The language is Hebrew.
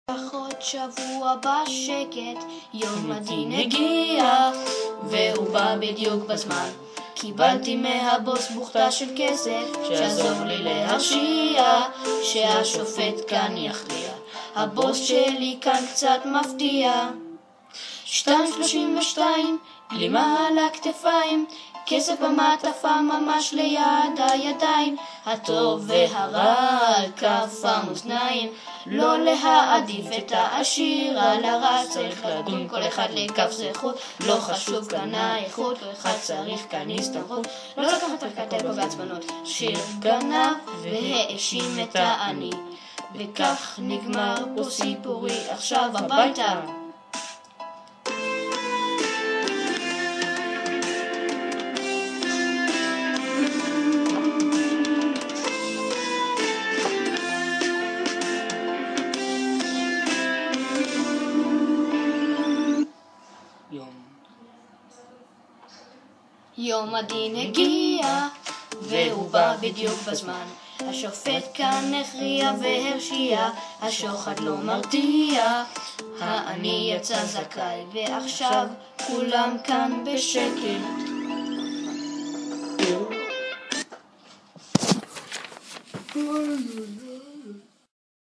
עוד שבוע בשקט, יום הדין הגיע, והוא בא בדיוק בזמן. קיבלתי מהבוס בוכתה של כסף, שעזור לי להרשיע, שהשופט כאן יכריע. הבוס שלי כאן קצת מפתיע. 2.32, גלימה על הכתפיים, כסף במעטפה ממש ליד הידיים, הטוב והרע על כף המאזניים. לא להעדיף את העשיר על הרע, צריך לדון כל אחד לכף זכות. לא חשוב כאן האיכות, כל אחד צריך כאן הסתמכות. לא לקחת על כתב בעצבנות, שיר גנב והאשים את העני, וכך נגמר פה סיפורי. עכשיו הביתה. יום הדין הגיע, והוא בא בדיוק בזמן. השופט כאן הכריע והרשיע, השוחד לא מרתיע, העני יצא זכאי, ועכשיו כולם כאן בשקט.